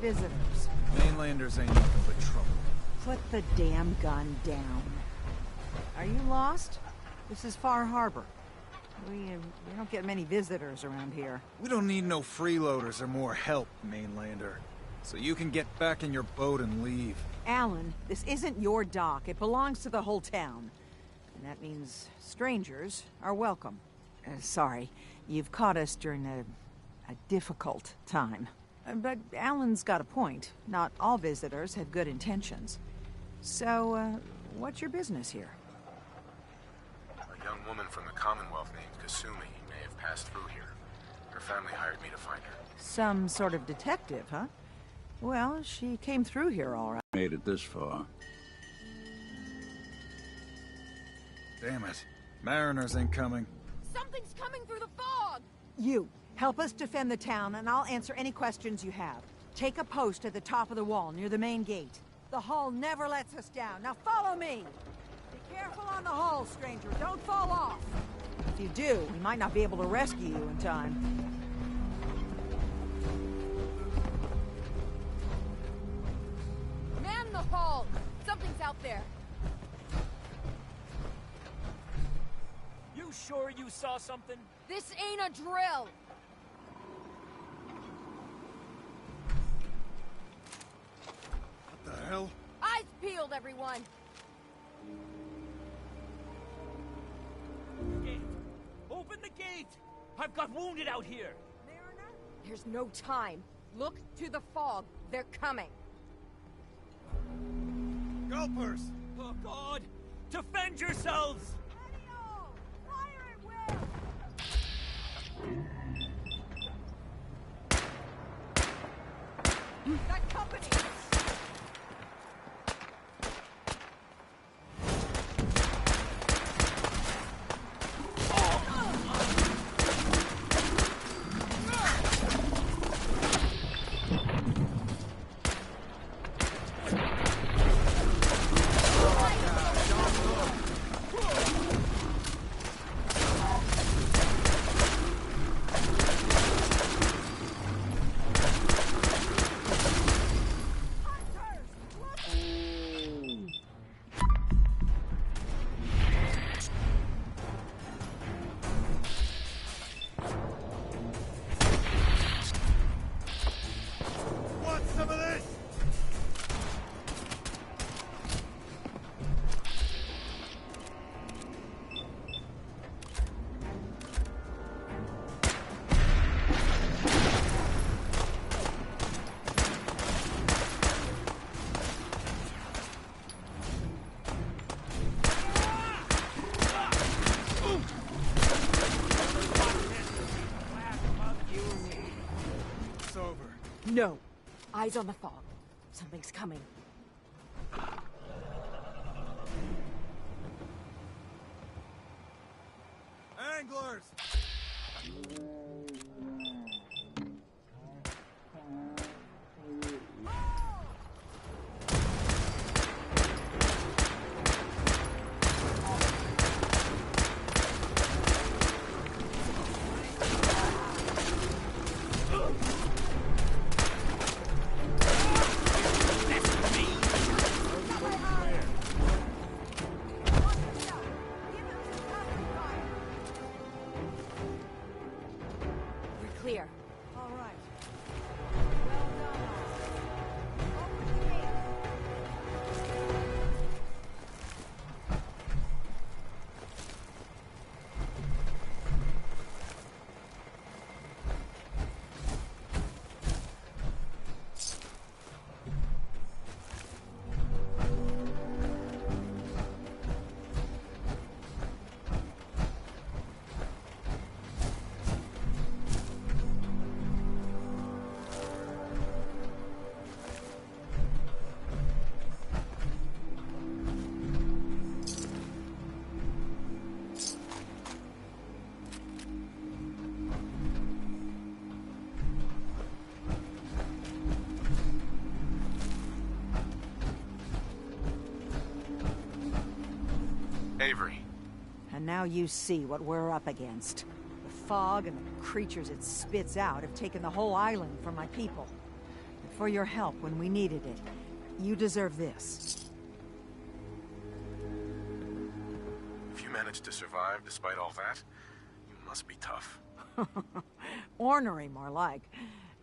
visitors. Mainlanders ain't nothing but trouble. Put the damn gun down. Are you lost? This is Far Harbor. We don't get many visitors around here. We don't need no freeloaders or more help, Mainlander. So you can get back in your boat and leave. Alan, this isn't your dock. It belongs to the whole town. And that means strangers are welcome. Sorry, you've caught us during a difficult time. But Alan's got a point. Not all visitors have good intentions. So, what's your business here? A young woman from the Commonwealth named Kasumi may have passed through here. Her family hired me to find her. Some sort of detective, huh? Well, she came through here all right. Made it this far. Damn it. Mariners ain't coming. Something's coming through the fog! You, help us defend the town, and I'll answer any questions you have. Take a post at the top of the wall, near the main gate. The hull never lets us down. Now follow me! Be careful on the hull, stranger. Don't fall off! If you do, we might not be able to rescue you in time. Man the hull! Something's out there. You sure you saw something? This ain't a drill! What the hell? Eyes peeled, everyone! Gate! Open the gate! I've got wounded out here! Mariner? There's no time. Look to the fog. They're coming. Gulpers! Oh, God! Defend yourselves! That company! No. Eyes on the fog. Something's coming. Anglers! Clear. All right. Well done. Open the gate. Avery. And now you see what we're up against. The fog and the creatures it spits out have taken the whole island from my people. For your help when we needed it. You deserve this. If you managed to survive despite all that, you must be tough. Ornery, more like.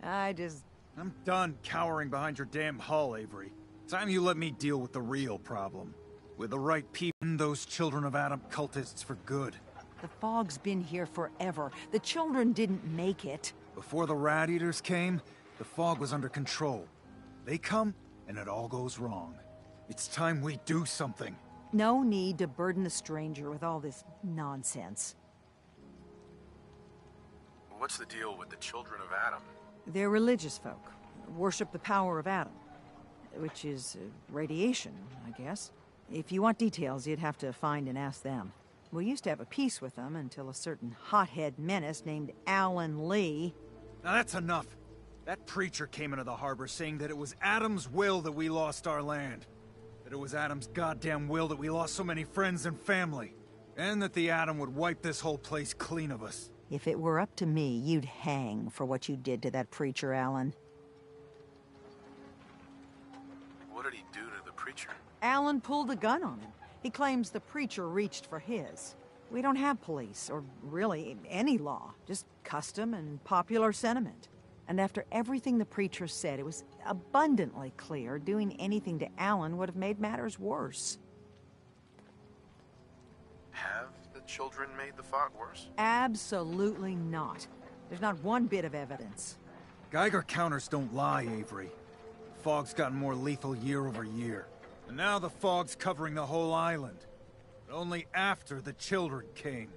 I'm done cowering behind your damn hull, Avery. Time you let me deal with the real problem. With the right people, those Children of Adam cultists for good. The fog's been here forever. The children didn't make it. Before the Rat Eaters came, the fog was under control. They come, and it all goes wrong. It's time we do something. No need to burden the stranger with all this nonsense. What's the deal with the Children of Adam? They're religious folk. Worship the power of Adam. Which is radiation, I guess. If you want details, you'd have to find and ask them. We used to have a peace with them until a certain hothead menace named Alan Lee... Now that's enough. That preacher came into the harbor saying that it was Adam's will that we lost our land. That it was Adam's goddamn will that we lost so many friends and family. And that the Adam would wipe this whole place clean of us. If it were up to me, you'd hang for what you did to that preacher, Alan. What did he do to the preacher? Alan pulled a gun on him. He claims the preacher reached for his. We don't have police, or really any law, just custom and popular sentiment. And after everything the preacher said, it was abundantly clear doing anything to Alan would have made matters worse. Have the children made the fog worse? Absolutely not. There's not one bit of evidence. Geiger counters don't lie, Avery. The fog's gotten more lethal year over year. And now the fog's covering the whole island. But only after the children came.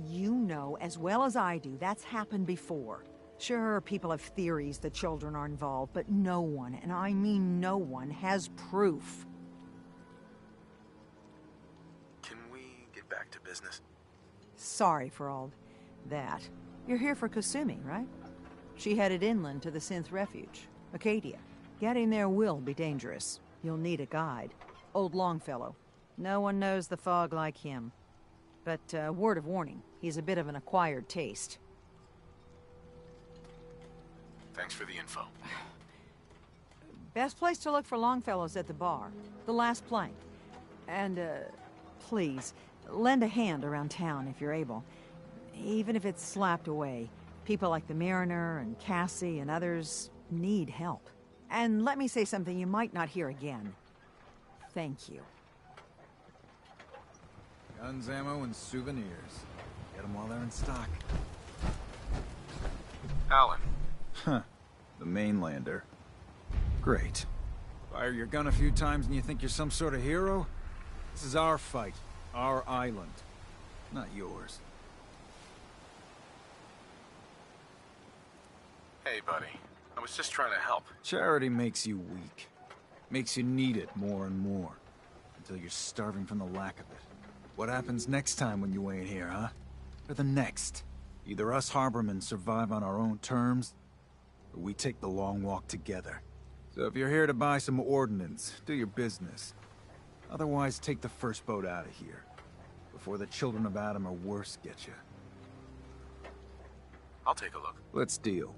You know as well as I do that's happened before. Sure, people have theories the children are involved, but no one, and I mean no one, has proof. Can we get back to business? Sorry for all that. You're here for Kasumi, right? She headed inland to the Synth Refuge, Acadia. Getting there will be dangerous. You'll need a guide. Old Longfellow. No one knows the fog like him. But, word of warning, he's a bit of an acquired taste. Thanks for the info. Best place to look for Longfellow's at the bar. The last plank. And, please, lend a hand around town if you're able. Even if it's slapped away. People like the Mariner and Cassie and others need help. And let me say something you might not hear again. Thank you. Guns, ammo, and souvenirs. Get them while they're in stock. Alan. Huh. The mainlander. Great. Fire your gun a few times and you think you're some sort of hero? This is our fight. Our island. Not yours. Hey, buddy. I was just trying to help. Charity makes you weak. Makes you need it more and more. Until you're starving from the lack of it. What happens next time when you ain't here, huh? Or the next? Either us harbormen survive on our own terms, or we take the long walk together. So if you're here to buy some ordnance, do your business. Otherwise, take the first boat out of here. Before the Children of Adam or worse get you. I'll take a look. Let's deal.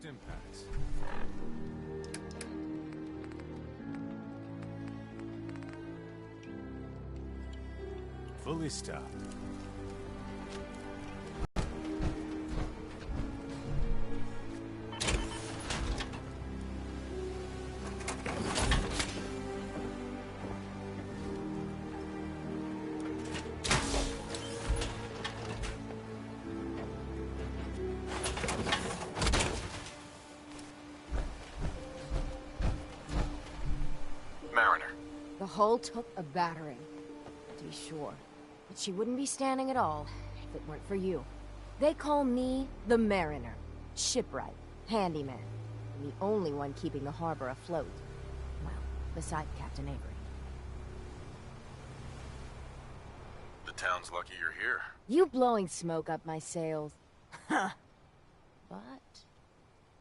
impacts. Fully stopped. Mariner. The hull took a battering, to be sure. But she wouldn't be standing at all if it weren't for you. They call me the Mariner. Shipwright, handyman, and the only one keeping the harbor afloat. Well, beside Captain Avery. The town's lucky you're here. You blowing smoke up my sails. Huh. But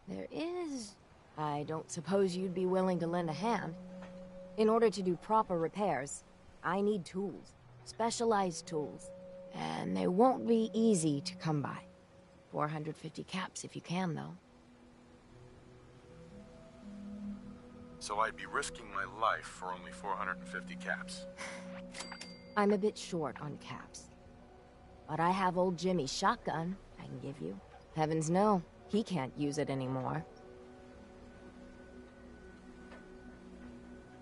there is... I don't suppose you'd be willing to lend a hand. In order to do proper repairs, I need tools. Specialized tools. And they won't be easy to come by. 450 caps if you can, though. So I'd be risking my life for only 450 caps. I'm a bit short on caps. But I have old Jimmy's shotgun I can give you. Heavens no, he can't use it anymore.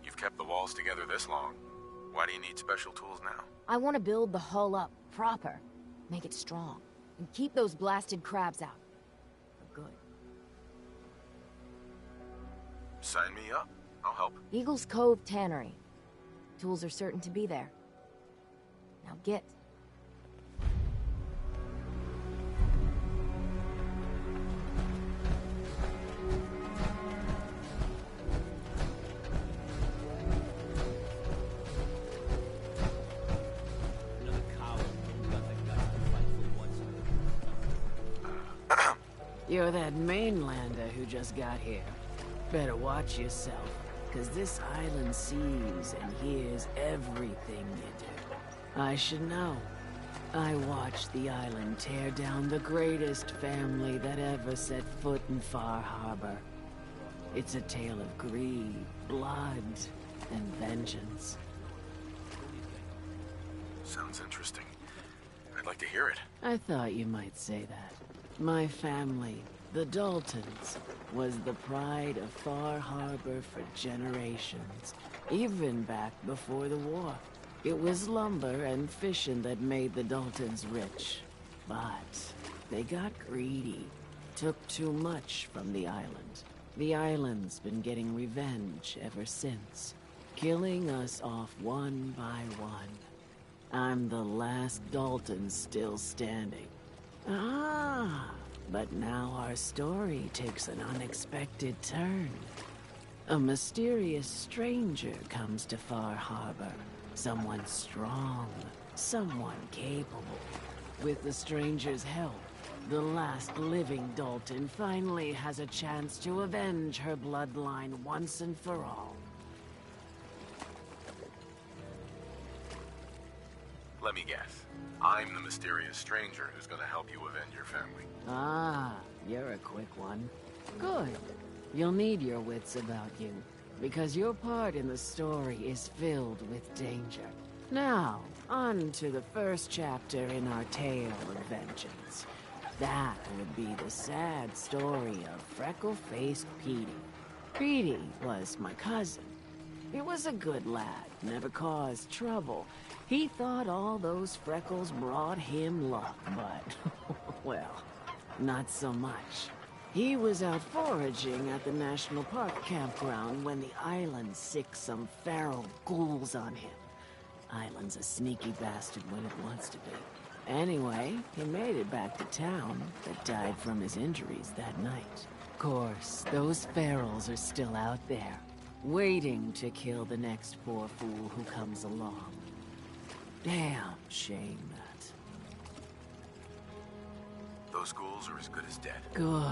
You've kept the walls together this long. Why do you need special tools now? I want to build the hull up proper. Make it strong. And keep those blasted crabs out. For good. Sign me up. I'll help. Eagle's Cove Tannery. Tools are certain to be there. Now get. Another coward who got the guts to fight for once. You're that mainlander who just got here. Better watch yourself, cause this island sees and hears everything you do. I should know. I watched the island tear down the greatest family that ever set foot in Far Harbor. It's a tale of greed, blood, and vengeance. Sounds interesting. I'd like to hear it. I thought you might say that. My family, the Daltons, was the pride of Far Harbor for generations, even back before the war. It was lumber and fishing that made the Daltons rich. But they got greedy, took too much from the island. The island's been getting revenge ever since, killing us off one by one. I'm the last Dalton still standing. Ah, but now our story takes an unexpected turn. A mysterious stranger comes to Far Harbor. Someone strong, someone capable. With the stranger's help, the last living Dalton finally has a chance to avenge her bloodline once and for all. Let me guess. I'm the mysterious stranger who's gonna help you avenge your family. Ah, you're a quick one. Good. You'll need your wits about you, because your part in the story is filled with danger. Now, on to the first chapter in our tale of vengeance. That would be the sad story of freckle-faced Petey. Petey was my cousin. He was a good lad, never caused trouble. He thought all those freckles brought him luck, but, well, not so much. He was out foraging at the National Park campground when the island sicked some feral ghouls on him. Island's a sneaky bastard when it wants to be. Anyway, he made it back to town, but died from his injuries that night. Of course, those ferals are still out there, waiting to kill the next poor fool who comes along. Damn shame that. Those ghouls are as good as dead. Good.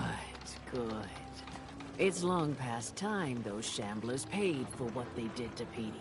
It's long past time those shamblers paid for what they did to Petey.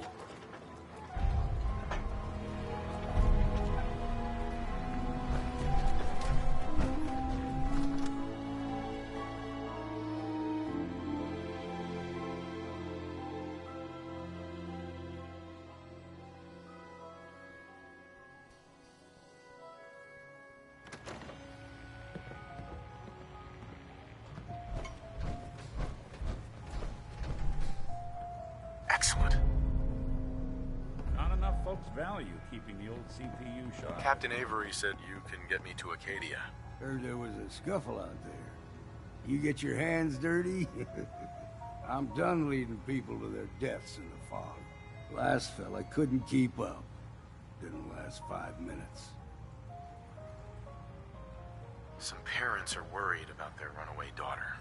value keeping the old CPU sharp. Captain Avery said you can get me to Acadia. Heard there was a scuffle out there. You get your hands dirty? I'm done leading people to their deaths in the fog. Last fella couldn't keep up. Didn't last 5 minutes. Some parents are worried about their runaway daughter.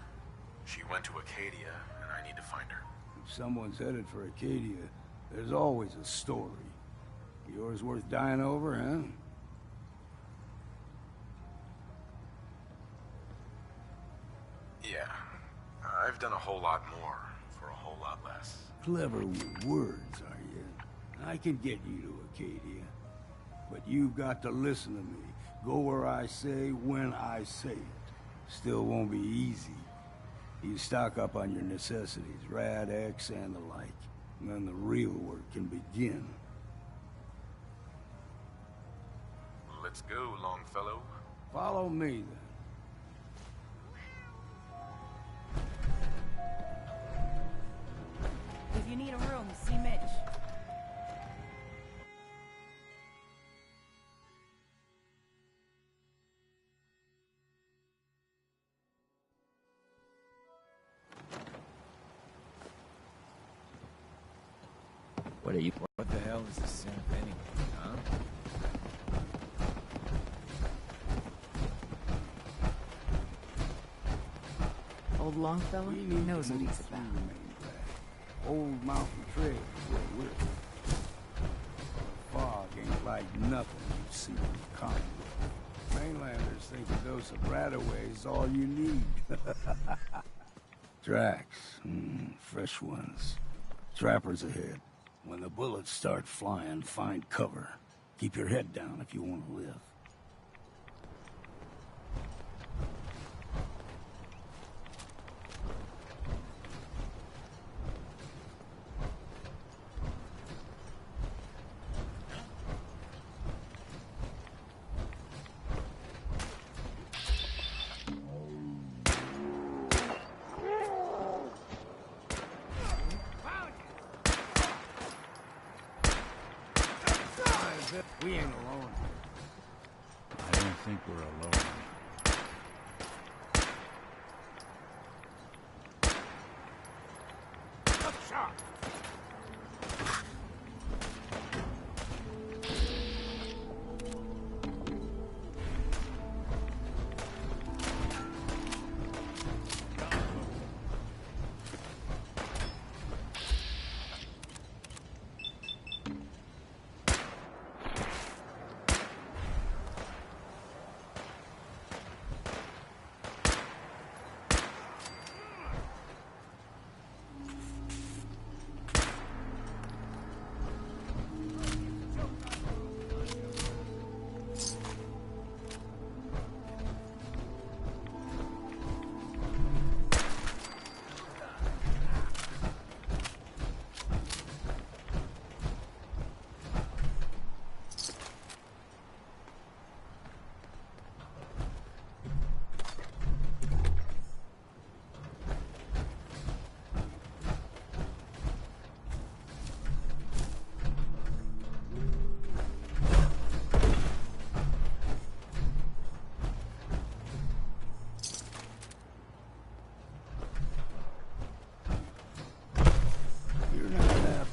She went to Acadia, and I need to find her. If someone's headed for Acadia, there's always a story. Yours worth dying over, huh? Yeah. I've done a whole lot more for a whole lot less. Clever with words, are you? I can get you to Acadia. But you've got to listen to me. Go where I say, when I say it. Still won't be easy. You stock up on your necessities, Rad X and the like. And then the real work can begin. Let's go, Longfellow. Follow me, then. If you need a room, see Mitch. What the hell is this simp anyway, huh? Old Longfellow We need knows to what move he's through about. the main drag. Old Mountain Trail is where we're at. The fog ain't like nothing you've seen in the Commonwealth. Mainlanders think a dose of Radaway is all you need. Tracks, fresh ones. Trappers ahead. When the bullets start flying, find cover. Keep your head down if you want to live. We ain't alone. I don't think we're alone.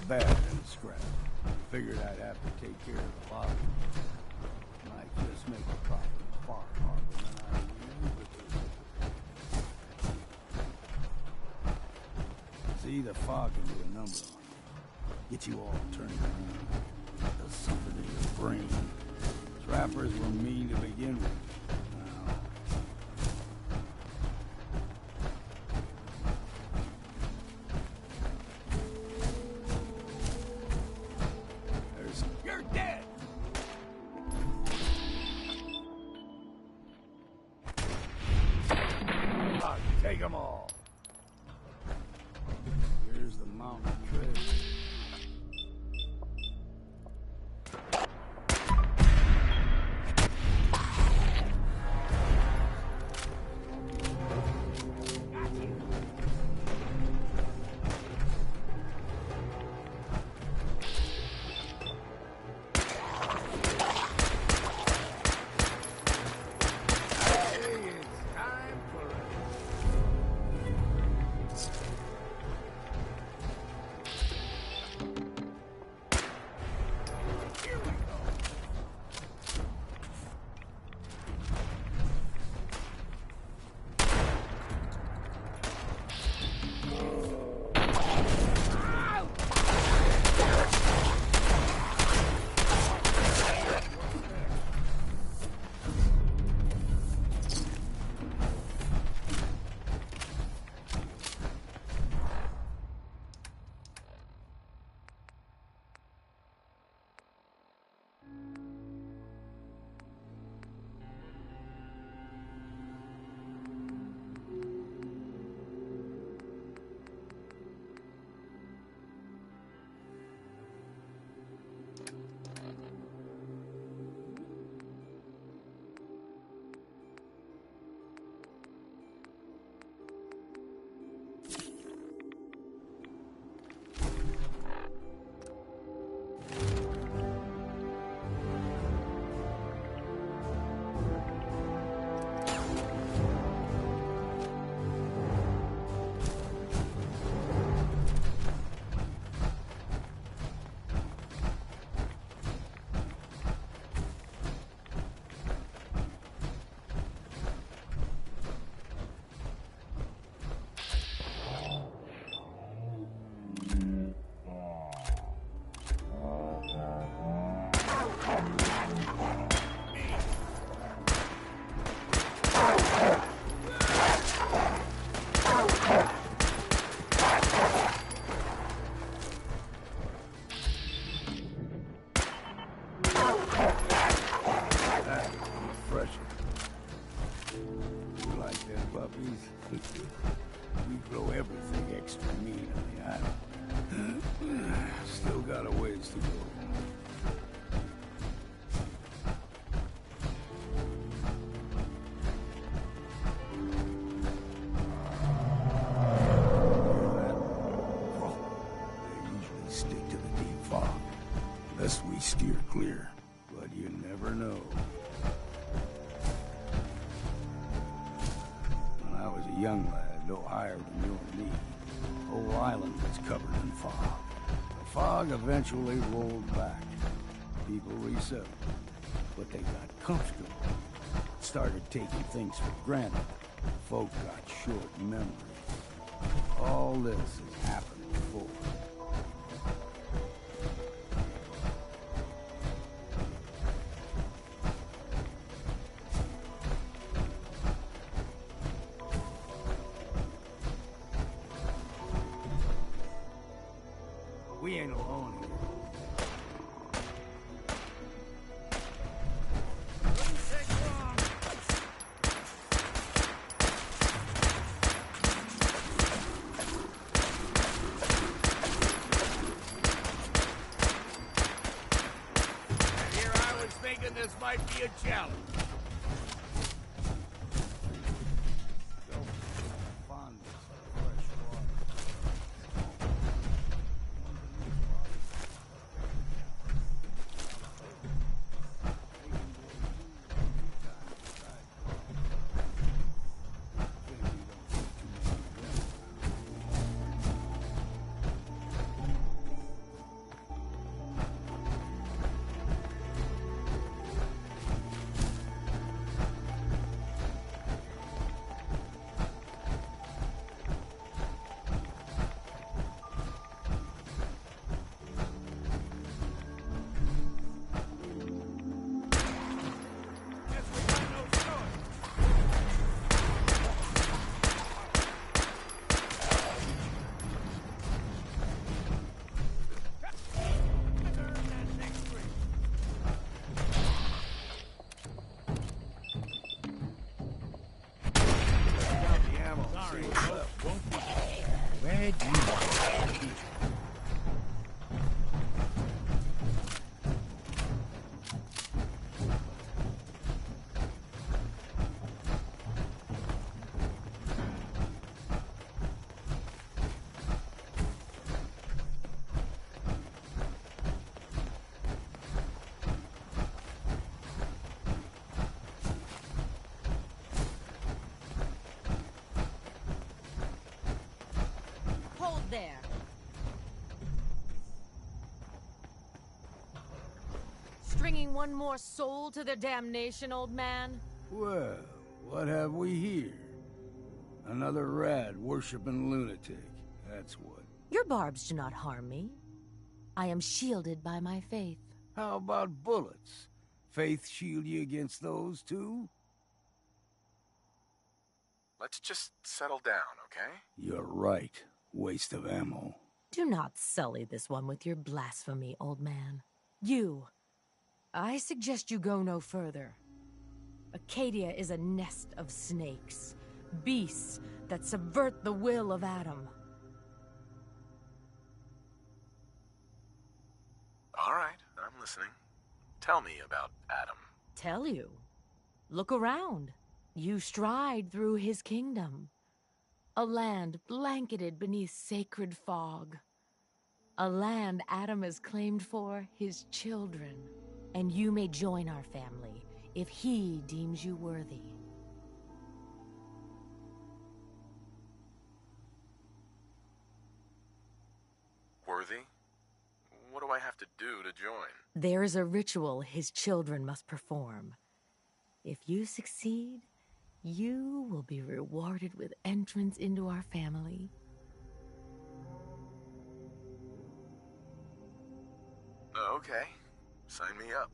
Bad in the scrap. Figured I'd have to take care of the lobby. Might just make a profit far harder than I knew. See, the fog can do a number on you. Get you all turned around. Does something to your brain. Trappers were mean to begin with. Now, you're dead! Take them all. Here's the mountain trail. That's refreshing. You like them puppies? We grow everything extra mean on the island. Still got a ways to go. Stick to the deep fog, unless we steer clear. But you never know. When I was a young lad, no higher than you and me, the whole island was covered in fog. The fog eventually rolled back. People resettled, but they got comfortable. Started taking things for granted. Folk got short memories. All this has happened before. We ain't alone here. Here I was thinking this might be a challenge. There. Stringing one more soul to their damnation, old man? Well, what have we here? Another rad worshipping lunatic. That's what. Your barbs do not harm me. I am shielded by my faith. How about bullets? Faith shield you against those too? Let's just settle down, okay? You're right. Waste of ammo. Do not sully this one with your blasphemy, old man. You. I suggest you go no further. Acadia is a nest of snakes. Beasts that subvert the will of Adam. All right, I'm listening. Tell me about Adam. Tell you. Look around. You stride through his kingdom. A land blanketed beneath sacred fog. A land Adam has claimed for his children. And you may join our family if he deems you worthy. Worthy? What do I have to do to join? There is a ritual his children must perform. If you succeed, you will be rewarded with entrance into our family. Okay. Sign me up.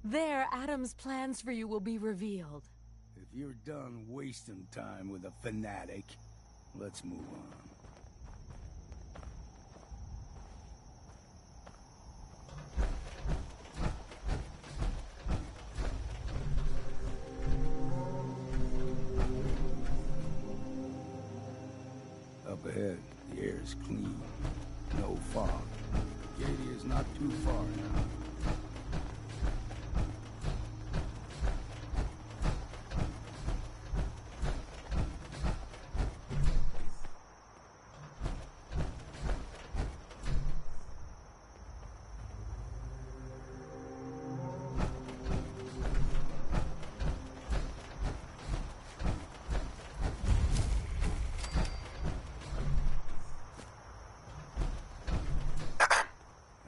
There, Adam's plans for you will be revealed. If you're done wasting time with a fanatic, Let's move on. Up ahead, the air's clean. No fog. Acadia's not too far now.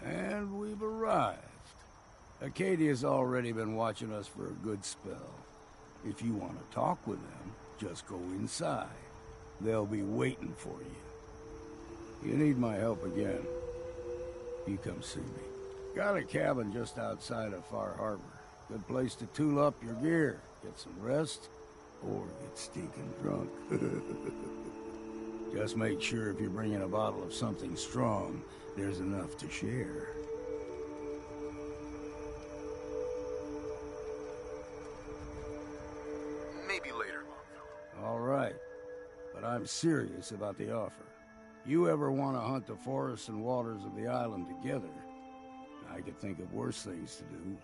And we've arrived. Acadia's already been watching us for a good spell. If you want to talk with them, just go inside. They'll be waiting for you. You need my help again, you come see me. Got a cabin just outside of Far Harbor. Good place to tool up your gear, get some rest, or get stinking drunk. Just make sure if you're bringing a bottle of something strong, there's enough to share. Maybe later, Longfellow. All right, but I'm serious about the offer. You ever want to hunt the forests and waters of the island together, I could think of worse things to do.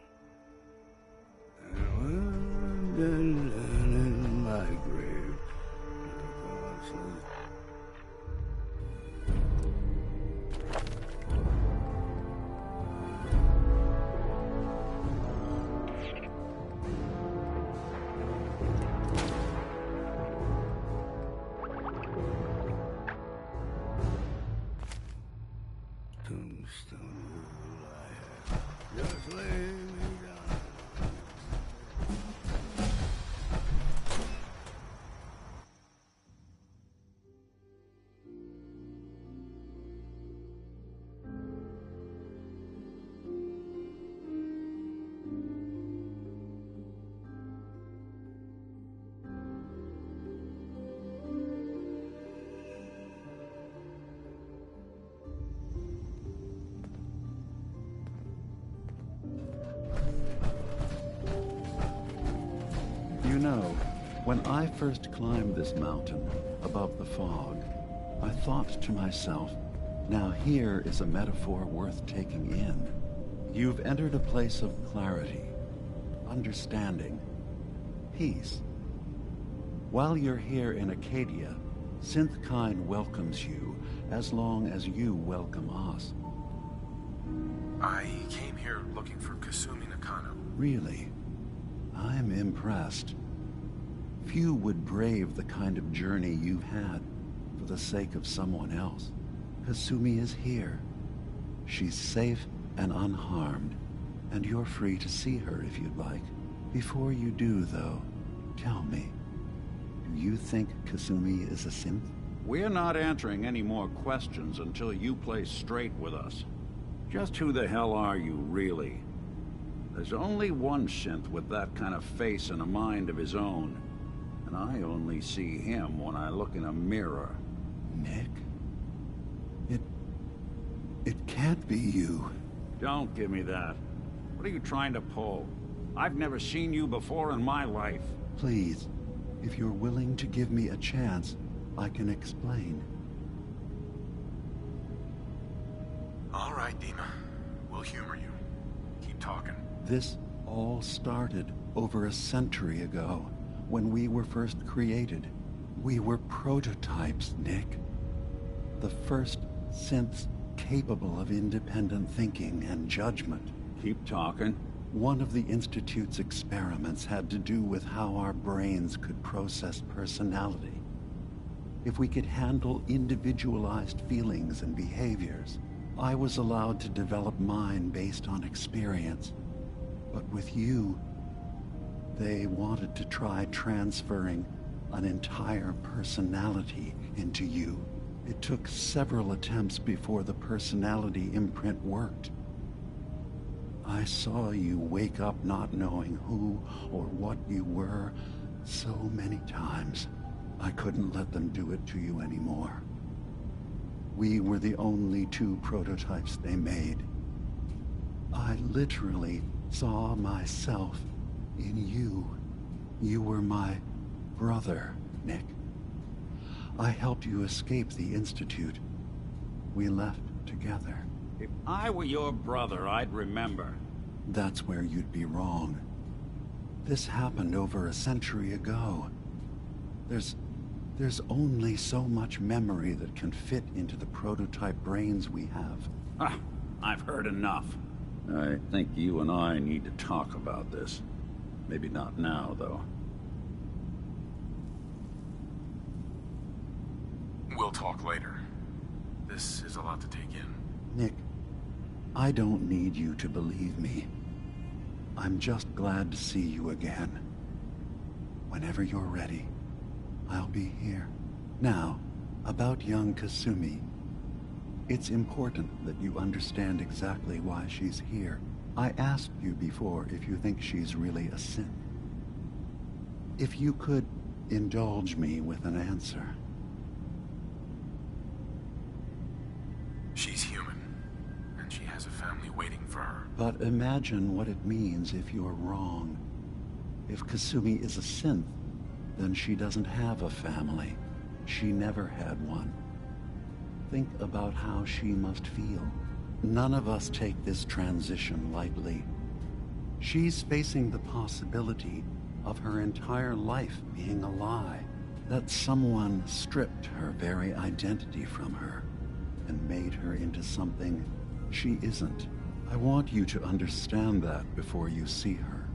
In my grave. Tombstone will I have. Just lay me down. You know, when I first climbed this mountain above the fog, I thought to myself, now here is a metaphor worth taking in. You've entered a place of clarity, understanding, peace. While you're here in Acadia, Synthkind welcomes you as long as you welcome us. I came here looking for Kasumi Nakano. Really? I'm impressed. Few would brave the kind of journey you've had for the sake of someone else. Kasumi is here. She's safe and unharmed, and you're free to see her if you'd like. Before you do, though, tell me, do you think Kasumi is a synth? We're not answering any more questions until you play straight with us. Just who the hell are you, really? There's only one synth with that kind of face and a mind of his own. And I only see him when I look in a mirror. Nick? It can't be you. Don't give me that. What are you trying to pull? I've never seen you before in my life. Please, if you're willing to give me a chance, I can explain. All right, Dima. We'll humor you. Keep talking. This all started over a century ago, when we were first created. We were prototypes, Nick. The first synths capable of independent thinking and judgment. Keep talking. One of the Institute's experiments had to do with how our brains could process personality. If we could handle individualized feelings and behaviors, I was allowed to develop mine based on experience. But with you, they wanted to try transferring an entire personality into you. It took several attempts before the personality imprint worked. I saw you wake up not knowing who or what you were so many times. I couldn't let them do it to you anymore. We were the only two prototypes they made. I literally saw myself in you. You were my brother, Nick. I helped you escape the Institute. We left together. If I were your brother, I'd remember. That's where you'd be wrong. This happened over a century ago. There's only so much memory that can fit into the prototype brains we have. Ah, I've heard enough. I think you and I need to talk about this. Maybe not now, though. We'll talk later. This is a lot to take in. Nick, I don't need you to believe me. I'm just glad to see you again. Whenever you're ready, I'll be here. Now, about young Kasumi. It's important that you understand exactly why she's here. I asked you before if you think she's really a synth. If you could indulge me with an answer. She's human, and she has a family waiting for her. But imagine what it means if you're wrong. If Kasumi is a synth, then she doesn't have a family. She never had one. Think about how she must feel. None of us take this transition lightly. She's facing the possibility of her entire life being a lie. That someone stripped her very identity from her and made her into something she isn't. I want you to understand that before you see her.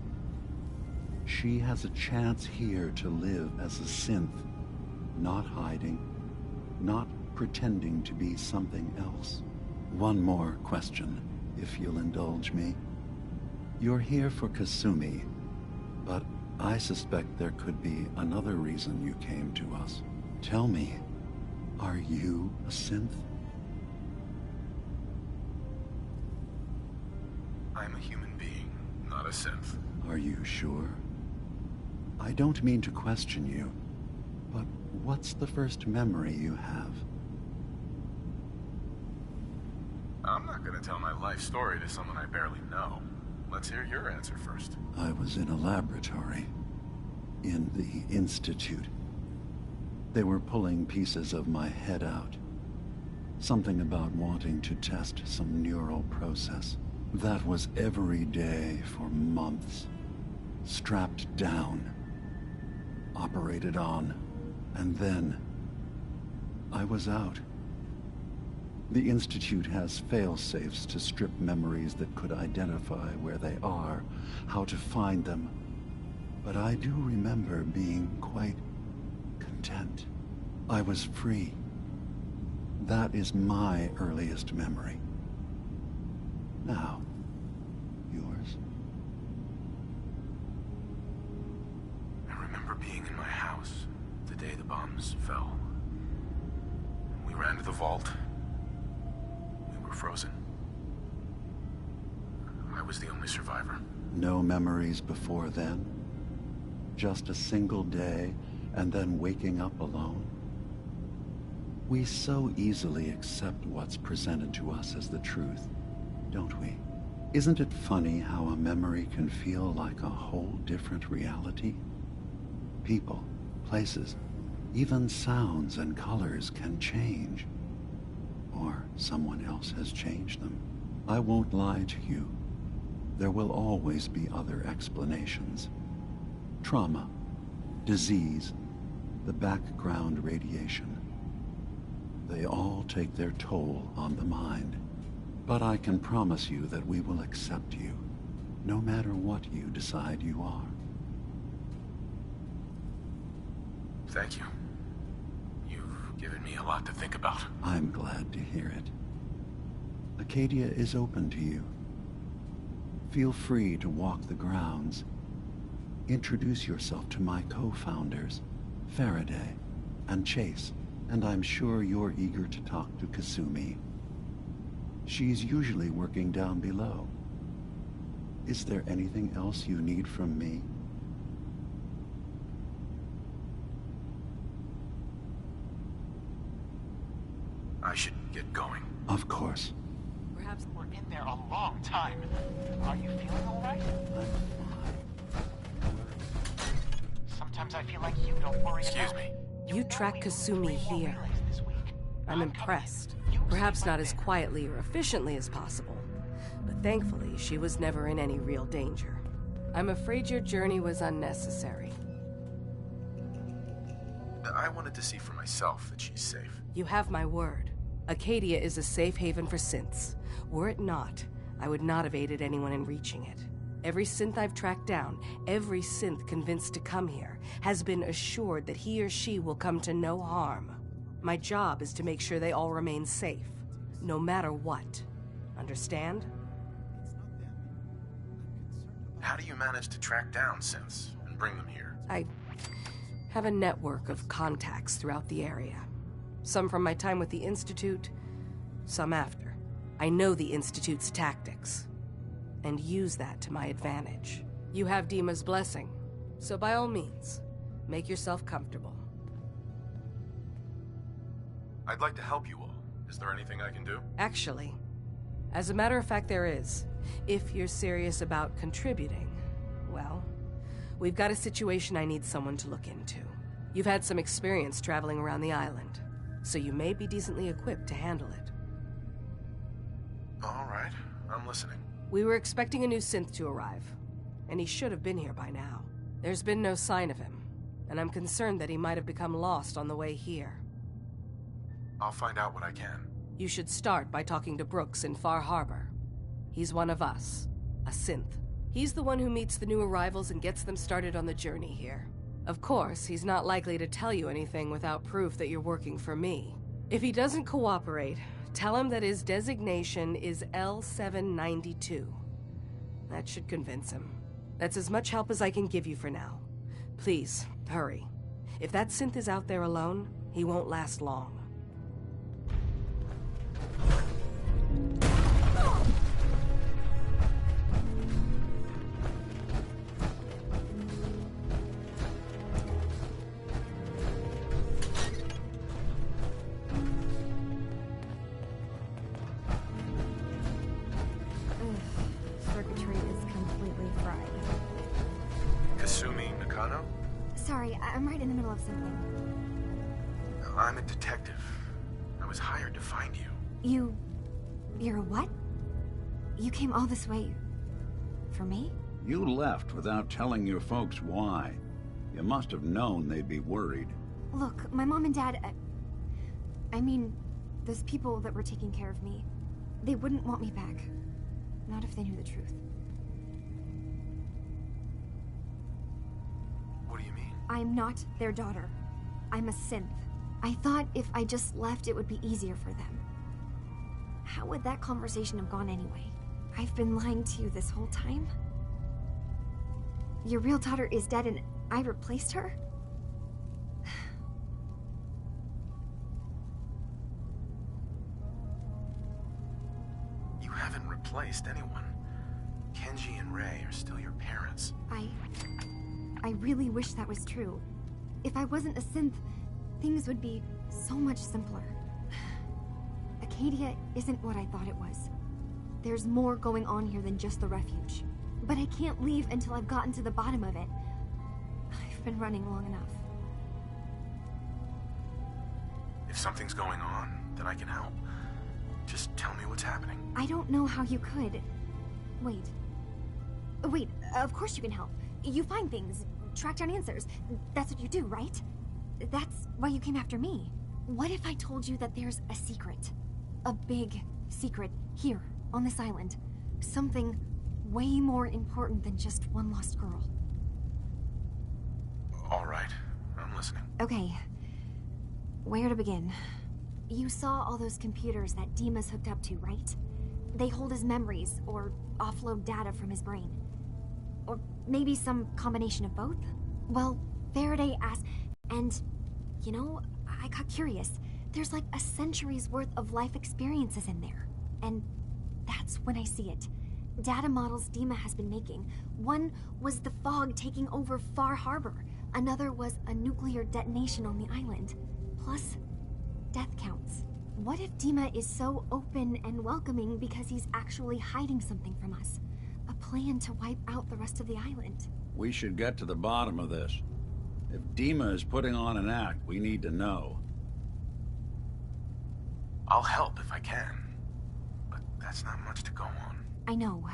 She has a chance here to live as a synth, not hiding, not pretending to be something else. One more question, if you'll indulge me. You're here for Kasumi, but I suspect there could be another reason you came to us. Tell me, are you a synth? I'm a human being, not a synth. Are you sure? I don't mean to question you, but what's the first memory you have? I'm not gonna tell my life story to someone I barely know. Let's hear your answer first. I was in a laboratory. In the Institute. They were pulling pieces of my head out. Something about wanting to test some neural process. That was every day for months. Strapped down. Operated on. And then I was out. The Institute has fail-safes to strip memories that could identify where they are, how to find them. But I do remember being quite content. I was free. That is my earliest memory. Now, yours? I remember being in my house the day the bombs fell. We ran to the vault. We were frozen. I was the only survivor. No memories before then? Just a single day, and then waking up alone? We so easily accept what's presented to us as the truth, don't we? Isn't it funny how a memory can feel like a whole different reality? People, places, even sounds and colors can change. Or someone else has changed them. I won't lie to you. There will always be other explanations. Trauma, disease, the background radiation. They all take their toll on the mind. But I can promise you that we will accept you, no matter what you decide you are. Thank you. You've given me a lot to think about. I'm glad to hear it. Acadia is open to you. Feel free to walk the grounds. Introduce yourself to my co-founders, Faraday and Chase, and I'm sure you're eager to talk to Kasumi. She's usually working down below. Is there anything else you need from me? I should get going. Of course. Perhaps we're in there a long time. Are you feeling all right? Sometimes I feel like you don't worry Excuse about me. You track Kasumi here. I'm impressed. Perhaps not as quietly or efficiently as possible, but thankfully she was never in any real danger. I'm afraid your journey was unnecessary. I wanted to see for myself that she's safe. You have my word. Acadia is a safe haven for synths. Were it not, I would not have aided anyone in reaching it. Every synth I've tracked down, every synth convinced to come here, has been assured that he or she will come to no harm. My job is to make sure they all remain safe, no matter what. Understand? How do you manage to track down synths and bring them here? I have a network of contacts throughout the area. Some from my time with the Institute, some after. I know the Institute's tactics, and use that to my advantage. You have Dima's blessing, so by all means, make yourself comfortable. I'd like to help you all. Is there anything I can do? Actually, as a matter of fact, there is. If you're serious about contributing, well, we've got a situation I need someone to look into. You've had some experience traveling around the island, so you may be decently equipped to handle it. All right, I'm listening. We were expecting a new synth to arrive, and he should have been here by now. There's been no sign of him, and I'm concerned that he might have become lost on the way here. I'll find out what I can. You should start by talking to Brooks in Far Harbor. He's one of us, a synth. He's the one who meets the new arrivals and gets them started on the journey here. Of course, he's not likely to tell you anything without proof that you're working for me. If he doesn't cooperate, tell him that his designation is L792. That should convince him. That's as much help as I can give you for now. Please, hurry. If that synth is out there alone, he won't last long. Circuitry is completely fried. Kasumi Nakano? Sorry, I'm right in the middle of something. I'm a detective. I was hired to find you. You're a what? You came all this way... for me? You left without telling your folks why. You must have known they'd be worried. Look, my mom and dad... I mean, those people that were taking care of me, they wouldn't want me back. Not if they knew the truth. What do you mean? I'm not their daughter. I'm a synth. I thought if I just left, it would be easier for them. How would that conversation have gone anyway? I've been lying to you this whole time? Your real daughter is dead and I replaced her? You haven't replaced anyone. Kenji and Ray are still your parents. I really wish that was true. If I wasn't a synth, things would be so much simpler. Acadia isn't what I thought it was. There's more going on here than just the refuge. But I can't leave until I've gotten to the bottom of it. I've been running long enough. If something's going on, then I can help. Just tell me what's happening. I don't know how you could. Wait. Wait, of course you can help. You find things, track down answers. That's what you do, right? That's why you came after me. What if I told you that there's a secret? A big secret here, on this island. Something way more important than just one lost girl. All right, I'm listening. Okay. Where to begin? You saw all those computers that Dima's hooked up to, right? They hold his memories, or offload data from his brain. Or maybe some combination of both? Well, Faraday asked, and, you know, I got curious. There's like a century's worth of life experiences in there. And that's when I see it. Data models Dima has been making. One was the fog taking over Far Harbor. Another was a nuclear detonation on the island. Plus, death counts. What if Dima is so open and welcoming because he's actually hiding something from us? A plan to wipe out the rest of the island. We should get to the bottom of this. If Dima is putting on an act, we need to know. I'll help if I can. But that's not much to go on. I know.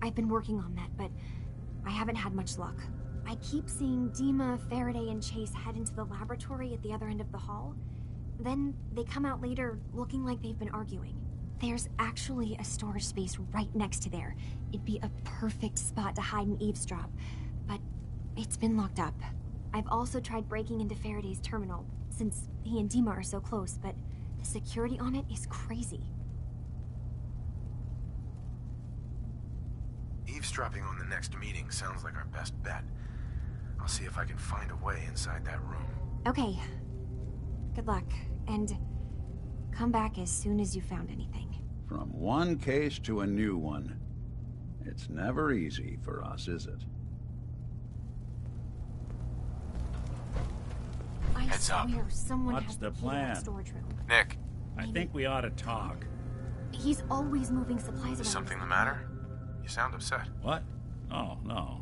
I've been working on that, but I haven't had much luck. I keep seeing Dima, Faraday, and Chase head into the laboratory at the other end of the hall. Then they come out later looking like they've been arguing. There's actually a storage space right next to there. It'd be a perfect spot to hide and eavesdrop, but it's been locked up. I've also tried breaking into Faraday's terminal, since he and Dima are so close, but the security on it is crazy. Eavesdropping on the next meeting sounds like our best bet. I'll see if I can find a way inside that room. Okay. Good luck, and come back as soon as you found anything. From one case to a new one. It's never easy for us, is it? I Heads up. swear someone What's has the key to that plan? storage room. Nick, I think we ought to talk. He's always moving supplies around. is something the matter? You sound upset. What? Oh, no.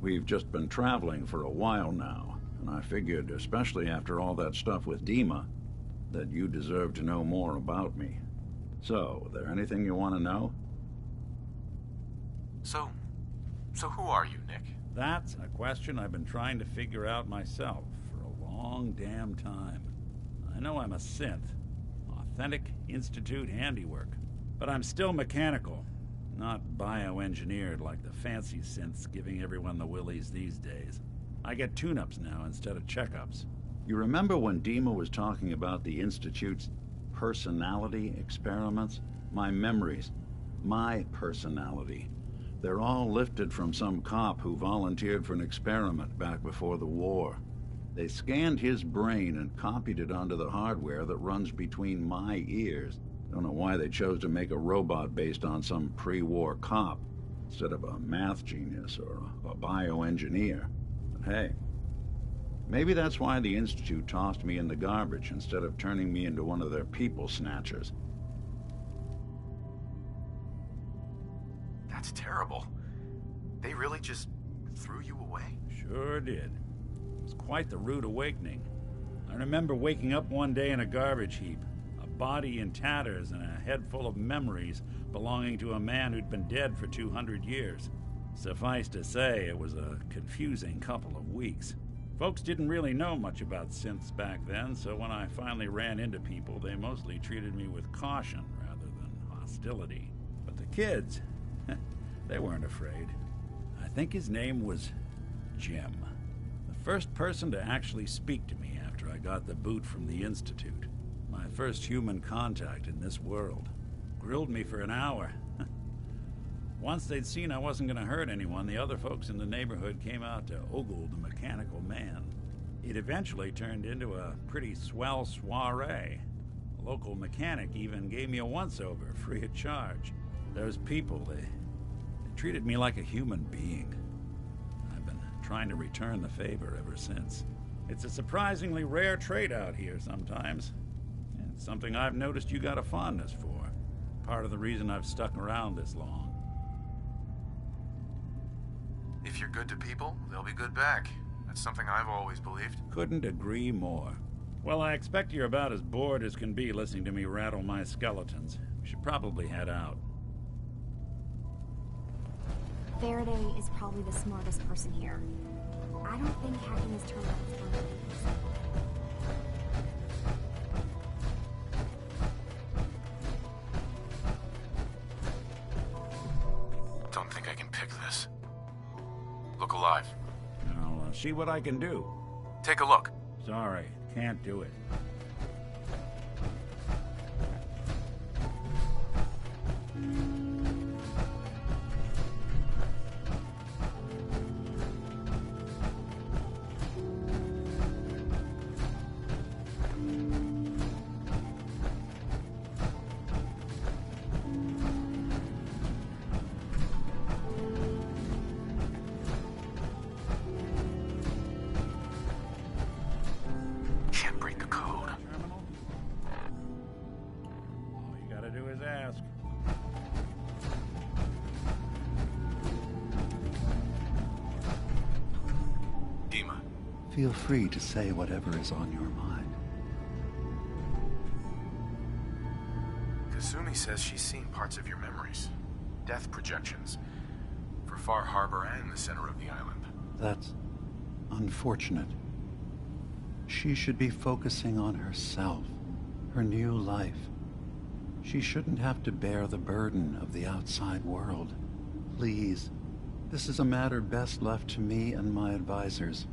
We've just been traveling for a while now, and I figured, especially after all that stuff with Dima, that you deserve to know more about me. So, there anything you want to know? So who are you, Nick? That's a question I've been trying to figure out myself for a long damn time. I know I'm a synth, authentic Institute handiwork, but I'm still mechanical, not bioengineered like the fancy synths giving everyone the willies these days. I get tune-ups now instead of checkups. You remember when Dima was talking about the Institute's personality experiments? My memories. My personality. They're all lifted from some cop who volunteered for an experiment back before the war. They scanned his brain and copied it onto the hardware that runs between my ears. Don't know why they chose to make a robot based on some pre-war cop instead of a math genius or a bioengineer. But hey, maybe that's why the Institute tossed me in the garbage instead of turning me into one of their people snatchers. That's terrible. They really just threw you away? Sure did. It was quite the rude awakening. I remember waking up one day in a garbage heap, a body in tatters and a head full of memories belonging to a man who'd been dead for 200 years. Suffice to say, it was a confusing couple of weeks. Folks didn't really know much about synths back then, so when I finally ran into people, they mostly treated me with caution rather than hostility. But the kids, they weren't afraid. I think his name was Jim. The first person to actually speak to me after I got the boot from the Institute. My first human contact in this world. Grilled me for an hour. Once they'd seen I wasn't going to hurt anyone, the other folks in the neighborhood came out to ogle the mechanical man. It eventually turned into a pretty swell soiree. A local mechanic even gave me a once-over, free of charge. Those people, they treated me like a human being. I've been trying to return the favor ever since. It's a surprisingly rare trait out here sometimes. And it's something I've noticed you got a fondness for. Part of the reason I've stuck around this long. If you're good to people, they'll be good back. That's something I've always believed. Couldn't agree more. Well, I expect you're about as bored as can be listening to me rattle my skeletons. We should probably head out. Faraday is probably the smartest person here. I don't think hacking his terminal is going to be easy. Don't think I can pick this. Look alive. I'll see what I can do. Take a look. Sorry, can't do it. Can't break the code. do is ask. Dima. Feel free to say whatever is on your mind. Kasumi says she's seen parts of your memories. Death projections. For Far Harbor and the center of the island. That's unfortunate. She should be focusing on herself, her new life. She shouldn't have to bear the burden of the outside world. Please, this is a matter best left to me and my advisors.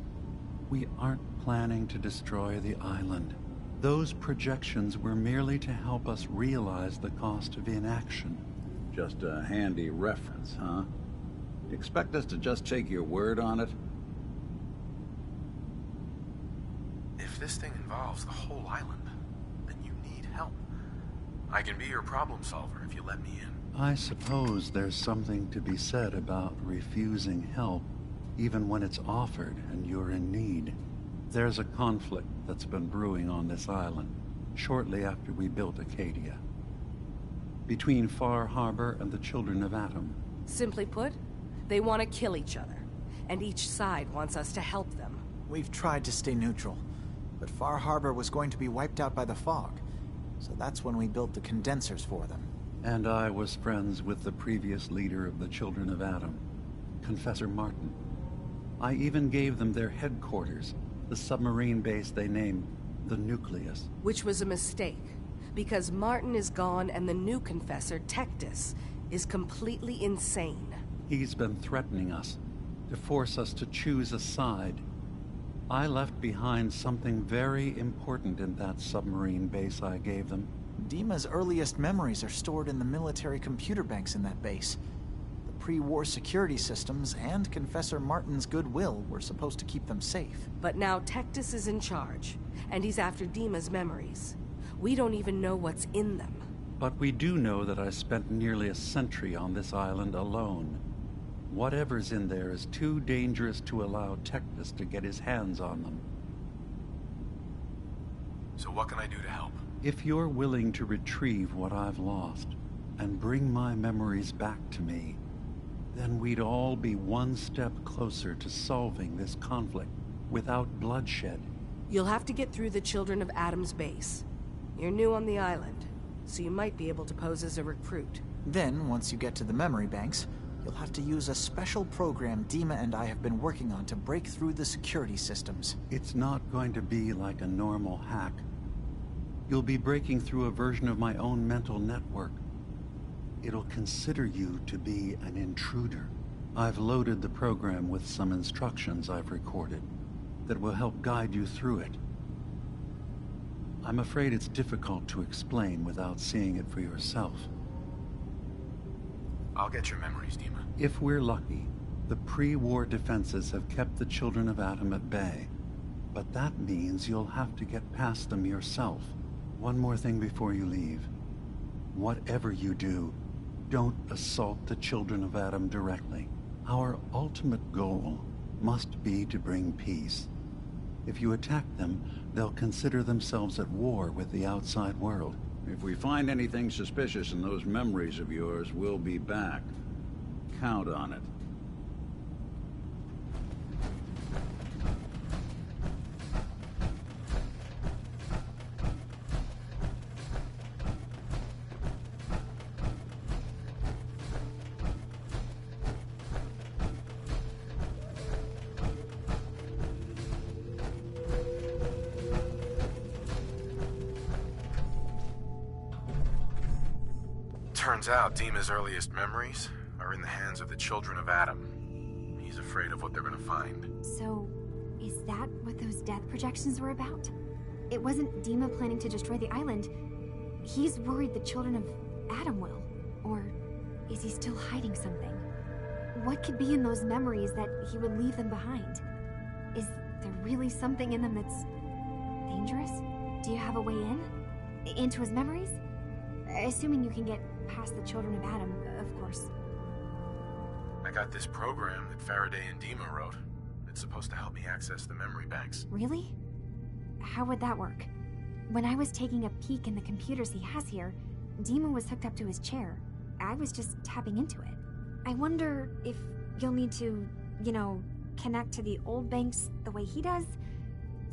We aren't planning to destroy the island. Those projections were merely to help us realize the cost of inaction. Just a handy reference, huh? Expect us to just take your word on it? If this thing involves the whole island, then you need help. I can be your problem solver if you let me in. I suppose there's something to be said about refusing help, even when it's offered and you're in need. There's a conflict that's been brewing on this island, shortly after we built Acadia. Between Far Harbor and the Children of Atom. Simply put, they want to kill each other, and each side wants us to help them. We've tried to stay neutral, but Far Harbor was going to be wiped out by the fog, so that's when we built the condensers for them. And I was friends with the previous leader of the Children of Atom, Confessor Martin. I even gave them their headquarters, the submarine base they named the Nucleus. Which was a mistake, because Martin is gone and the new Confessor, Tectus, is completely insane. He's been threatening us, to force us to choose a side. I left behind something very important in that submarine base I gave them. Dima's earliest memories are stored in the military computer banks in that base. The pre-war security systems and Confessor Martin's goodwill were supposed to keep them safe. But now Tectus is in charge, and he's after Dima's memories. We don't even know what's in them. But we do know that I spent nearly a century on this island alone. Whatever's in there is too dangerous to allow Tectus to get his hands on them. So what can I do to help? If you're willing to retrieve what I've lost and bring my memories back to me, then we'd all be one step closer to solving this conflict without bloodshed. You'll have to get through the Children of Atom's base. You're new on the island, so you might be able to pose as a recruit. Then, once you get to the memory banks, you'll have to use a special program Dima and I have been working on to break through the security systems. It's not going to be like a normal hack. You'll be breaking through a version of my own mental network. It'll consider you to be an intruder. I've loaded the program with some instructions I've recorded that will help guide you through it. I'm afraid it's difficult to explain without seeing it for yourself. I'll get your memories, Dima. If we're lucky, the pre-war defenses have kept the Children of Atom at bay. But that means you'll have to get past them yourself. One more thing before you leave. Whatever you do, don't assault the Children of Atom directly. Our ultimate goal must be to bring peace. If you attack them, they'll consider themselves at war with the outside world. If we find anything suspicious in those memories of yours, we'll be back. Count on it. Turns out Dima's earliest memories are in the hands of the Children of Atom. He's afraid of what they're gonna find. So, is that what those death projections were about? It wasn't Dima planning to destroy the island. He's worried the Children of Atom will. Or is he still hiding something? What could be in those memories that he would leave them behind? Is there really something in them that's dangerous? Do you have a way in? Into his memories? Assuming you can get past the Children of Atom, of course. I got this program that Faraday and Dima wrote. It's supposed to help me access the memory banks. Really? How would that work? When I was taking a peek in the computers he has here, Dima was hooked up to his chair. I was just tapping into it. I wonder if you'll need to, you know, connect to the old banks the way he does?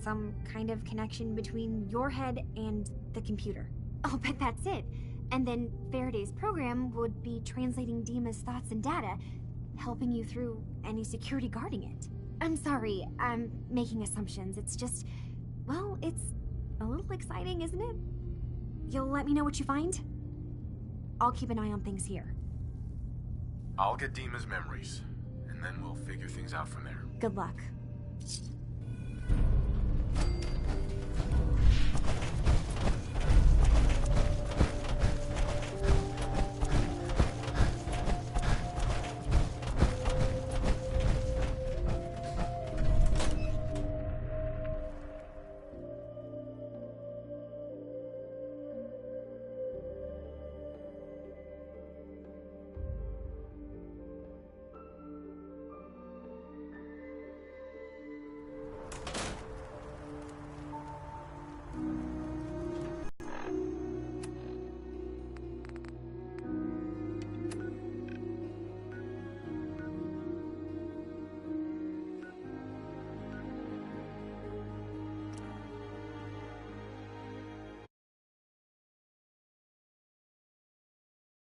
Some kind of connection between your head and the computer. Oh, but that's it. And then Faraday's program would be translating Dima's thoughts and data, helping you through any security guarding it. I'm sorry, I'm making assumptions. It's just, well, it's a little exciting, isn't it? You'll let me know what you find? I'll keep an eye on things here. I'll get Dima's memories, and then we'll figure things out from there. Good luck.